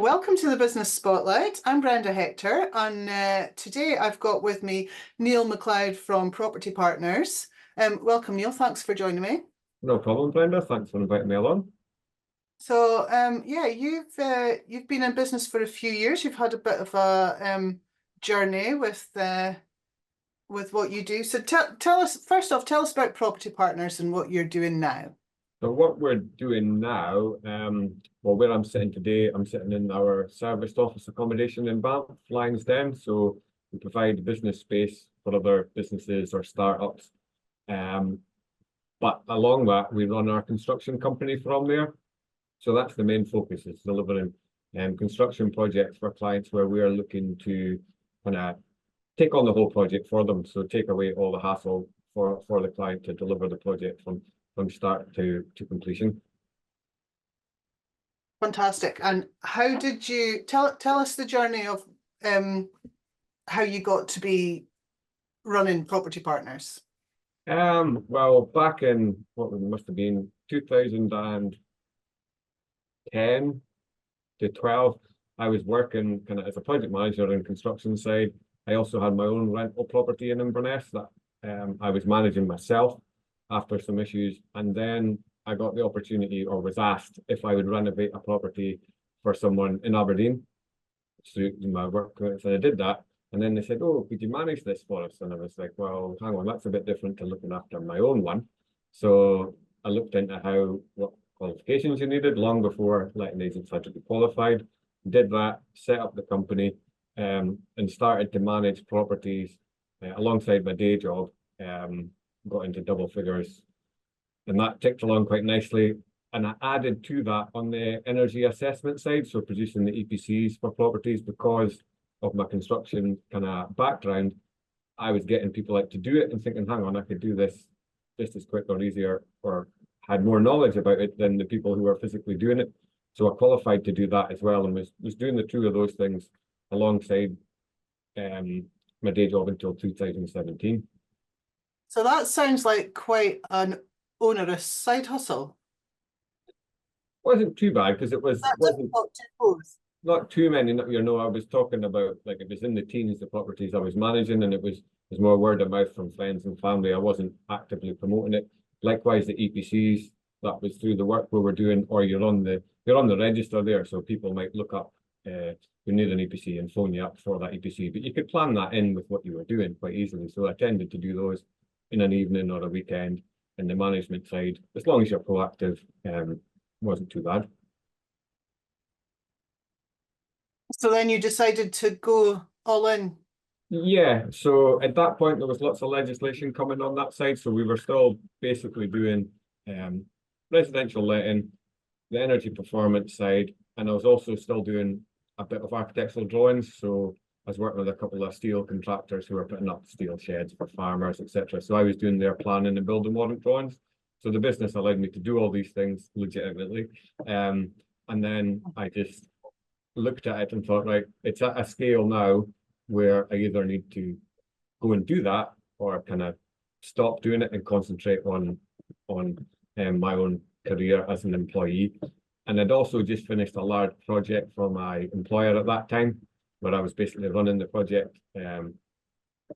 Welcome to the Business Spotlight. I'm Brenda Hector, and today I've got with me Neil McLeod from Property Partners. Welcome, Neil. Thanks for joining me. No problem, Brenda. Thanks for inviting me along. So, yeah, you've been in business for a few years. You've had a bit of a journey with what you do. So, tell us first off. Tell us about Property Partners and what you're doing now. So what we're doing now, well, where I'm sitting today, I'm sitting in our serviced office accommodation in Banff, Langsden. So we provide business space for other businesses or startups. But along that, we run our construction company from there. So that's the main focus, is delivering construction projects for clients where we are looking to kind of take on the whole project for them. So take away all the hassle for the client to deliver the project from start to completion. Fantastic. And how did you tell us the journey of how you got to be running Property Partners? Well, back in what must have been 2010 to 12, I was working kind of as a project manager in construction side. I also had my own rental property in Inverness that I was managing myself after some issues, and then I got the opportunity, or was asked, if I would renovate a property for someone in Aberdeen through my work. So I did that, and then they said, "Oh, could you manage this for us?" And I was like, "Well, hang on, that's a bit different to looking after my own one." So I looked into what qualifications you needed long before letting agents had to be qualified. Did that, set up the company, and started to manage properties alongside my day job. Got into double figures, and that ticked along quite nicely. And I added to that on the energy assessment side, so producing the EPCs for properties. Because of my construction kind of background, I was getting people out to do it and thinking, hang on, I could do this just as quick or easier, or had more knowledge about it than the people who were physically doing it. So I qualified to do that as well, and was doing the two of those things alongside my day job until 2017. So that sounds like quite an onerous side hustle. Wasn't too bad, because it wasn't not too many. I was talking about, like, it was in the teens, the properties I was managing, and it was more word of mouth from friends and family. I wasn't actively promoting it. Likewise, the EPCs, that was through the work we were doing, or you're on the register there, so people might look up, you need an EPC, and phone you up for that EPC. But you could plan that in with what you were doing quite easily. So I tended to do those in an evening or a weekend. And the management side, as long as you're proactive, wasn't too bad. So then you decided to go all in. Yeah, so at that point there was lots of legislation coming on that side, so we were still basically doing residential letting, the energy performance side, and I was also still doing a bit of architectural drawings. So I was working with a couple of steel contractors who were putting up steel sheds for farmers, etc. So I was doing their planning and building warrant drawings. So the business allowed me to do all these things legitimately. And then I just looked at it and thought, right, it's at a scale now where I either need to go and do that, or kind of stop doing it and concentrate on my own career as an employee. And I'd also just finished a large project for my employer at that time, where I was basically running the project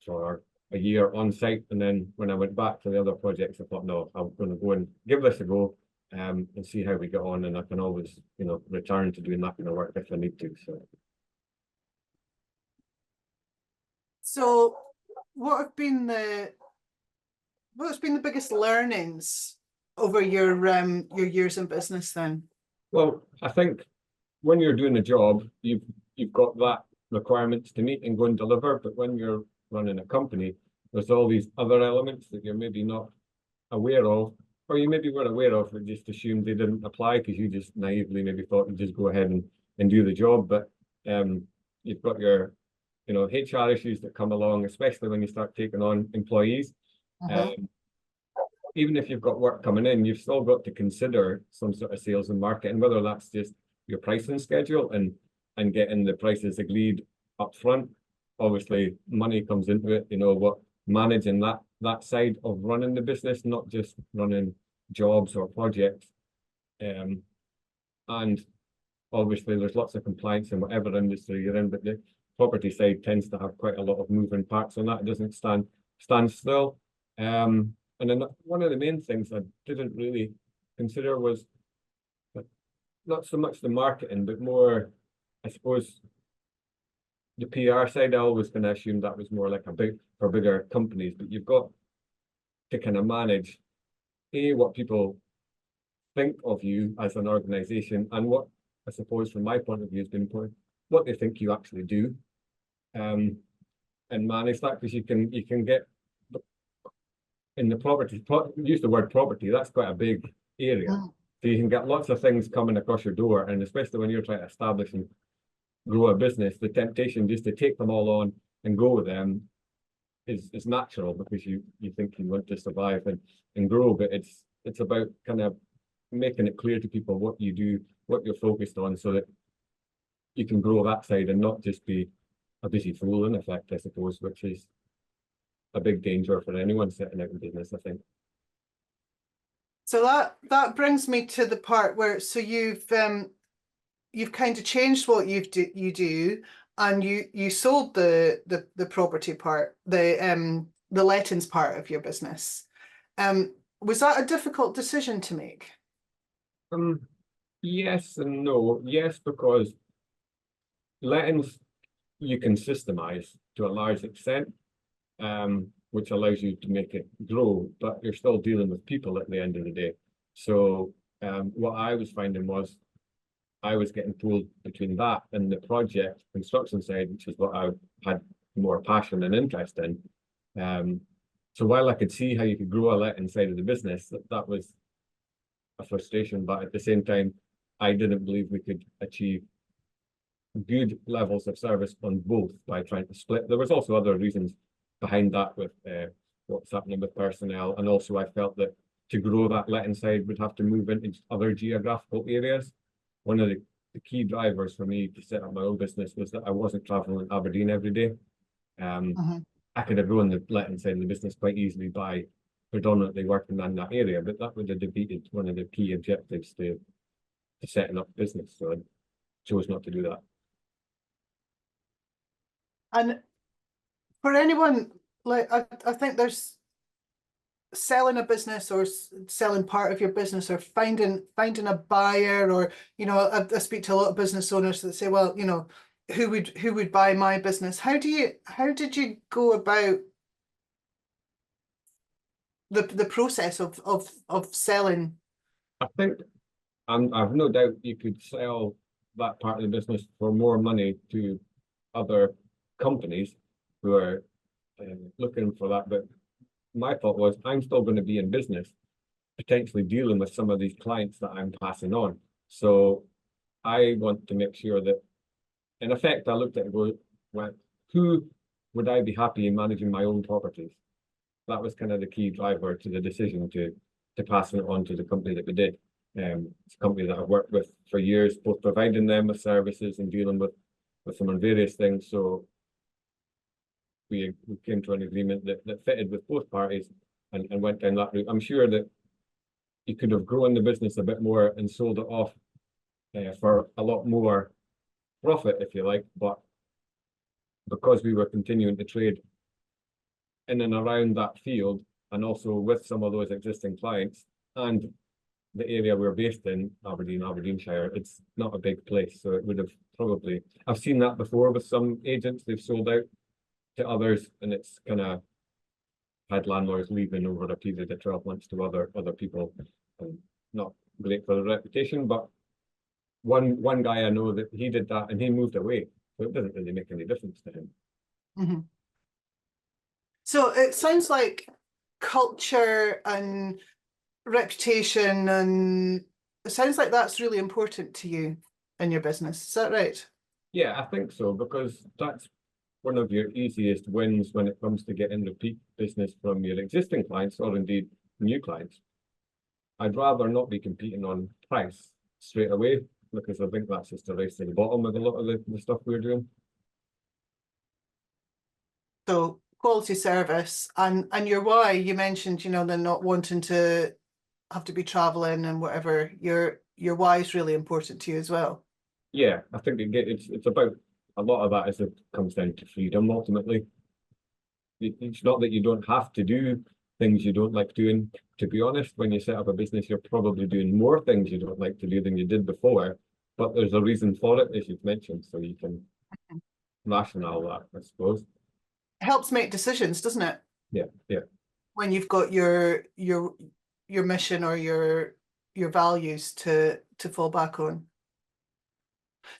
for a year on site. And then when I went back to the other projects, I thought, no, I'm going to go and give this a go and see how we get on. And I can always, return to doing that kind of work if I need to. So what's been the biggest learnings over your years in business then? Well, I think when you're doing a job, you've got that requirements to meet and go and deliver. But when you're running a company, there's all these other elements that you're maybe not aware of, or you maybe were aware of but just assumed they didn't apply because you just naively maybe thought you'd just go ahead and do the job. But you've got your HR issues that come along, especially when you start taking on employees. Even if you've got work coming in, you've still got to consider some sort of sales and marketing, whether that's just your pricing schedule and getting the prices agreed up front. Obviously, money comes into it, what managing that side of running the business, not just running jobs or projects. And obviously there's lots of compliance in whatever industry you're in, but the property side tends to have quite a lot of moving parts on that. It doesn't stand still. And then one of the main things I didn't really consider was not so much the marketing, but more, I suppose, the PR side. I always kind of assumed that was more like for bigger companies, but you've got to kind of manage what people think of you as an organization, and what I suppose from my point of view has been important, what they think you actually do, and manage that, because you can get in the property, use the word property, that's quite a big area. So you can get lots of things coming across your door, and especially when you're trying to establish and grow a business, the temptation just to take them all on and go with them is natural, because you think you want to survive and grow, but it's about kind of making it clear to people what you do, what you're focused on, so that you can grow that side and not just be a busy fool in effect, I suppose, which is a big danger for anyone setting out in business, I think. So that brings me to the part where, so you've kind of changed what you do, and you sold the property part, the lettings part of your business. Was that a difficult decision to make? Yes and no. Yes, because lettings you can systemize to a large extent, which allows you to make it grow, but you're still dealing with people at the end of the day. So what I was finding was I was getting pulled between that and the project construction side, which is what I had more passion and interest in. So while I could see how you could grow a letting side of the business, that was a frustration, but at the same time, I didn't believe we could achieve good levels of service on both by trying to split. There was also other reasons behind that with what's happening with personnel, and also I felt that to grow that letting side would have to move into other geographical areas. One of the key drivers for me to set up my own business was that I wasn't traveling Aberdeen every day. I could have grown the letting side of the business quite easily by predominantly working in that area, but that would have defeated one of the key objectives to setting up business. So I chose not to do that. And for anyone, like I think there's selling a business or selling part of your business, or finding a buyer, or I speak to a lot of business owners that say, well, who would buy my business? How did you go about the process of selling? I think I've no doubt you could sell that part of the business for more money to other companies who are looking for that. But my thought was, I'm still going to be in business, potentially dealing with some of these clients that I'm passing on. So I want to make sure that, in effect, I looked at it and went, who would I be happy in managing my own properties? That was kind of the key driver to the decision to passing it on to the company that we did. It's a company that I've worked with for years, both providing them with services and dealing with them on various things. So we came to an agreement that fitted with both parties and went down that route. I'm sure that you could have grown the business a bit more and sold it off for a lot more profit, if you like, but because we were continuing to trade in and around that field, and also with some of those existing clients, and the area we're based in, Aberdeenshire, it's not a big place, so it would have probably, I've seen that before with some agents, they've sold out to others, and it's kind of had landlords leaving over a period of 12 months to other people, and not great for the reputation. But one guy I know that he did that and he moved away, so it doesn't really make any difference to him. So it sounds like culture and reputation, and it sounds like that's really important to you in your business. Is that right? Yeah, I think so, because that's one of your easiest wins when it comes to getting repeat business from your existing clients, or indeed new clients. I'd rather not be competing on price straight away, because I think that's just a race to the bottom with a lot of the stuff we're doing. So quality service, and your why, you mentioned, they're not wanting to have to be traveling and whatever. Your why is really important to you as well. Yeah, I think it's about a lot of that it comes down to freedom ultimately. It's not that you don't have to do things you don't like doing. To be honest, when you set up a business, you're probably doing more things you don't like to do than you did before. But there's a reason for it, as you've mentioned, so you can rationale that, I suppose. It helps make decisions, doesn't it? Yeah, yeah. When you've got your mission or your values to fall back on.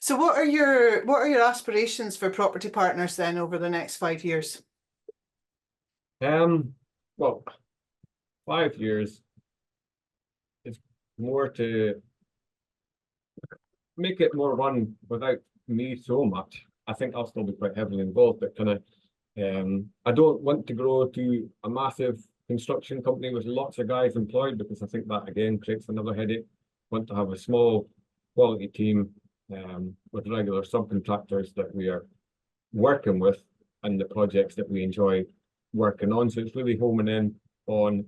So what are your aspirations for Property Partners then over the next 5 years? Well, 5 years is more to make it more run without me so much. I think I'll still be quite heavily involved, but kind of I don't want to grow to a massive construction company with lots of guys employed, because I think that again creates another headache. Want to have a small quality team with regular subcontractors that we are working with and the projects that we enjoy working on. So it's really homing in on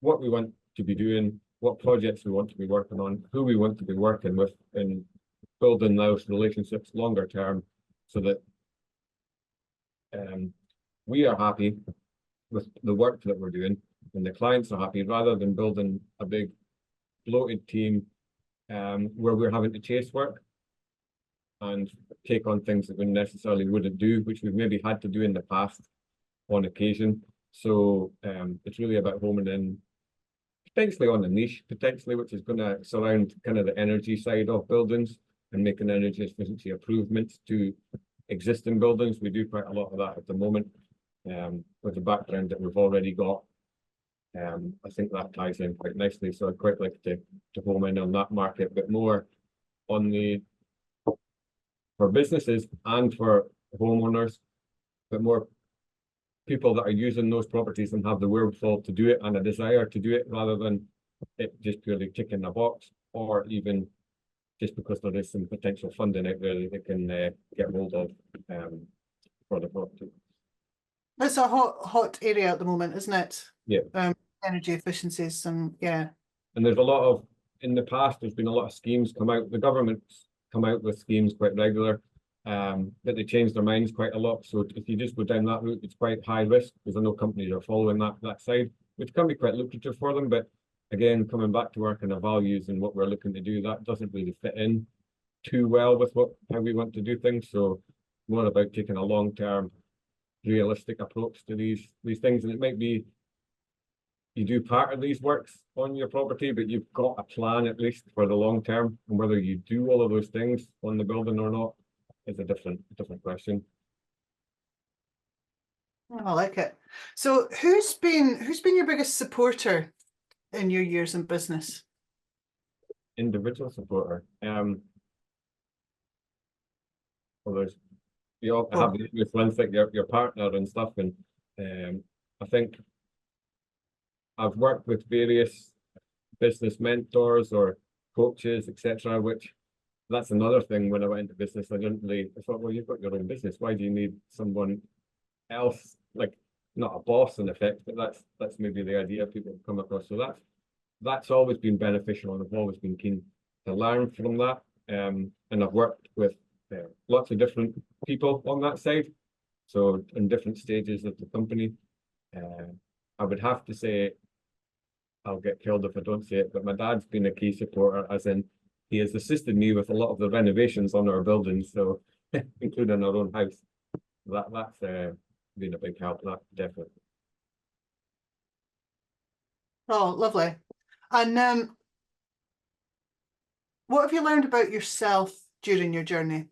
what we want to be doing, what projects we want to be working on, who we want to be working with, and building those relationships longer term so that we are happy with the work that we're doing and the clients are happy, rather than building a big bloated team where we're having to chase work and take on things that we necessarily wouldn't do, which we've maybe had to do in the past on occasion. So it's really about homing in potentially on the niche, potentially, which is going to surround kind of the energy side of buildings and making energy efficiency improvements to existing buildings. We do quite a lot of that at the moment with the background that we've already got. I think that ties in quite nicely. So I'd quite like to home in on that market, but more on the for businesses and for homeowners, but more people that are using those properties and have the wherewithal to do it and a desire to do it, rather than it just purely ticking a box, or even just because there is some potential funding out there that they can get hold of for the property. It's a hot area at the moment, isn't it? Yeah. Energy efficiencies and yeah. And there's a lot of, in the past, there's been a lot of schemes come out. The government's come out with schemes quite regular, but they change their minds quite a lot. So if you just go down that route, it's quite high risk, because I know companies are following that side, which can be quite lucrative for them. But again, coming back to our kind of values and what we're looking to do, that doesn't really fit in too well with how we want to do things. So more about taking a long-term, realistic approach to these things. And it might be you do part of these works on your property, but you've got a plan at least for the long term, and whether you do all of those things on the building or not is a different question. I like it. So who's been your biggest supporter in your years in business? Individual supporter. Well, you all have with one thing, your partner and stuff, and I think I've worked with various business mentors or coaches, etc. Which that's another thing. When I went into business, I thought, well, you've got your own business. Why do you need someone else? Like, not a boss in effect, but that's maybe the idea people come across. So that's always been beneficial, and I've always been keen to learn from that. And I've worked with lots of different people on that side. So in different stages of the company, I would have to say, I'll get killed if I don't say it, but my dad's been a key supporter, as in he has assisted me with a lot of the renovations on our buildings, so including our own house. That's been a big help, that definitely. Oh, lovely. And what have you learned about yourself during your journey?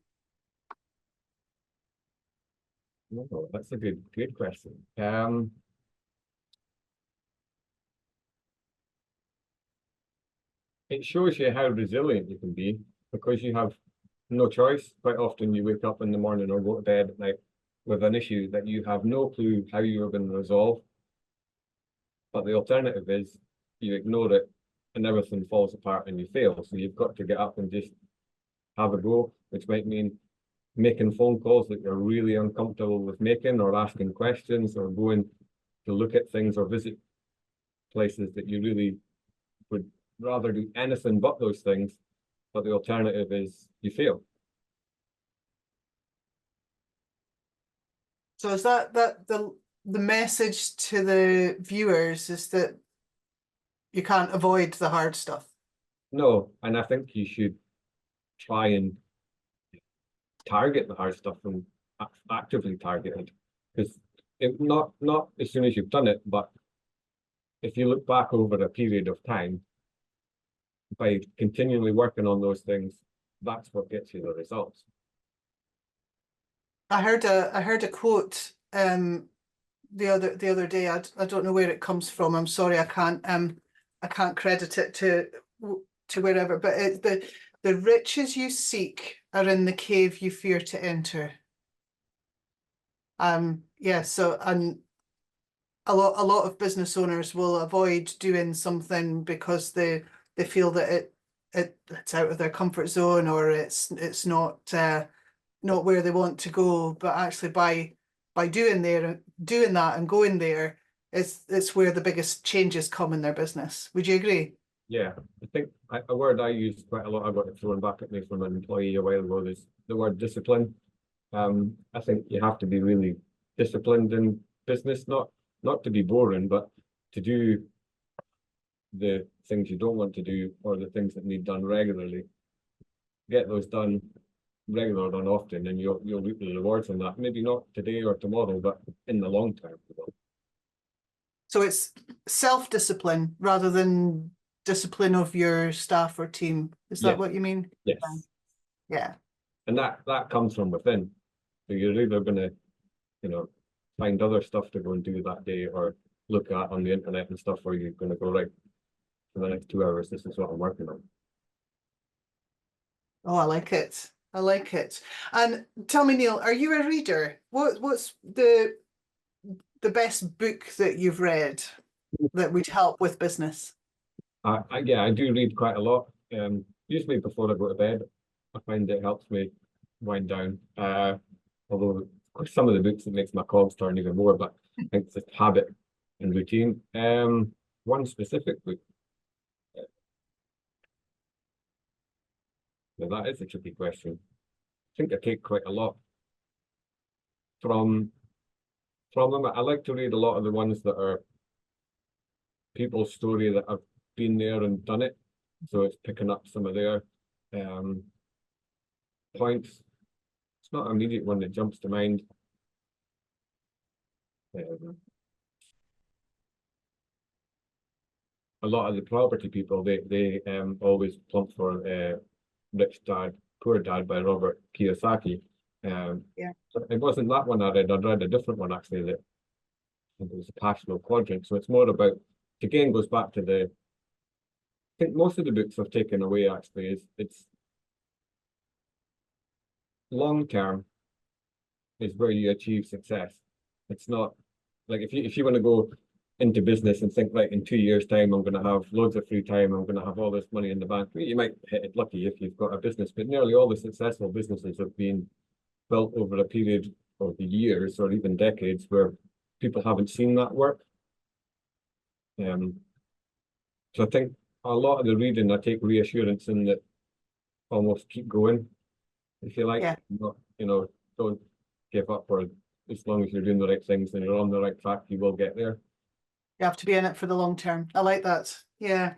Oh, that's a good question. It shows you how resilient you can be, because you have no choice. Quite often you wake up in the morning or go to bed at night with an issue that you have no clue how you are going to resolve. But the alternative is you ignore it and everything falls apart and you fail. So you've got to get up and just have a go, which might mean making phone calls that you're really uncomfortable with making, or asking questions, or going to look at things or visit places that you really would rather do anything but those things. But the alternative is you fail So is that the message to the viewers is that you can't avoid the hard stuff? No, and I think you should try and target the hard stuff and actively target it, because not as soon as you've done it, but if you look back over a period of time, by continually working on those things, that's what gets you the results. I heard a quote the other day. I don't know where it comes from. I'm sorry, I can't credit it to wherever, but it's the riches you seek are in the cave you fear to enter. Yeah, so and a lot of business owners will avoid doing something because they feel that it's out of their comfort zone, or it's not where they want to go. But actually by doing that and going there, it's where the biggest changes come in their business. Would you agree? Yeah, I think a word I use quite a lot, I got it thrown back at me from an employee a while ago, is the word discipline. I think you have to be really disciplined in business, not to be boring, but to do the things you don't want to do, or the things that need done regularly. Get those done regular and often, and you'll reap the rewards on that. Maybe not today or tomorrow, but in the long term. So it's self-discipline rather than discipline of your staff or team. Is that what you mean? Yes. Yeah. And that comes from within. So you're either gonna, find other stuff to go and do that day, or look at on the internet and stuff, where you're gonna go, right, for the next 2 hours, this is what I'm working on. Oh, I like it. I like it. And tell me, Neil, are you a reader? What's the best book that you've read that would help with business? Yeah, I do read quite a lot. Usually before I go to bed, I find it helps me wind down. Although of course some of the books, it makes my cogs turn even more, but I think it's just habit and routine. One specific book. Now that is a tricky question. I think I take quite a lot from them. I like to read a lot of the ones that are people's story that have been there and done it. So it's picking up some of their points. It's not an immediate one that jumps to mind. A lot of the property people, they always plump for Rich Dad, Poor Dad by Robert Kiyosaki. Yeah. So it wasn't that one I read. I'd read a different one actually, that it was the Passional Quadrant. So it's more about, again, goes back to I think most of the books I've taken away actually is it's long term is where you achieve success. It's not like if you want to go into business and think, right, in 2 years' time, I'm going to have loads of free time, I'm going to have all this money in the bank. You might hit it lucky if you've got a business, but nearly all the successful businesses have been built over a period of years or even decades where people haven't seen that work. So I think a lot of the reading, I take reassurance in that, almost keep going, if you like. Yeah. Not, don't give up, or as long as you're doing the right things and you're on the right track, you will get there. You have to be in it for the long term. I like that. Yeah.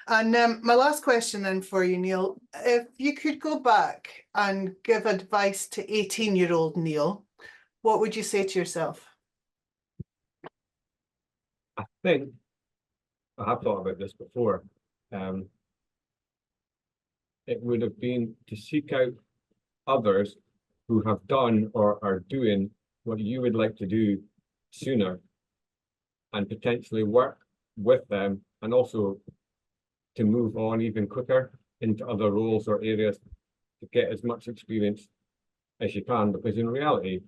And my last question then for you, Neil, if you could go back and give advice to 18-year-old Neil, what would you say to yourself? I think I have thought about this before. It would have been to seek out others who have done or are doing what you would like to do sooner, and potentially work with them, and also to move on even quicker into other roles or areas to get as much experience as you can, because in reality,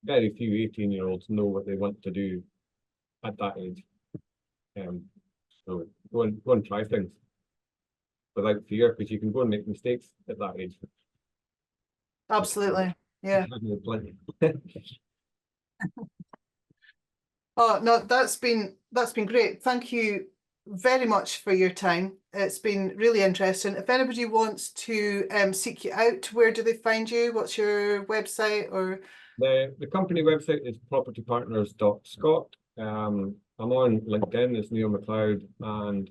very few 18-year-olds know what they want to do at that age. So go and try things without fear, because you can go and make mistakes at that age. Absolutely. Yeah. Plenty. Oh, no, that's been great. Thank you very much for your time. It's been really interesting. If anybody wants to seek you out, where do they find you? What's your website? Or The company website is propertypartners.scot. I'm on LinkedIn as Neil McLeod, and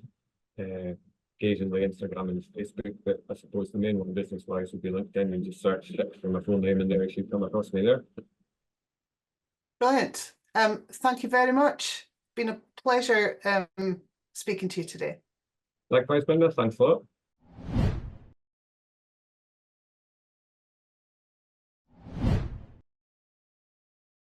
occasionally Instagram and Facebook, but I suppose the main one business-wise would be LinkedIn, and just search for my full name and there you should come across me there. Brilliant. Thank you very much. Been a pleasure speaking to you today. Likewise, Brenda, thanks a lot.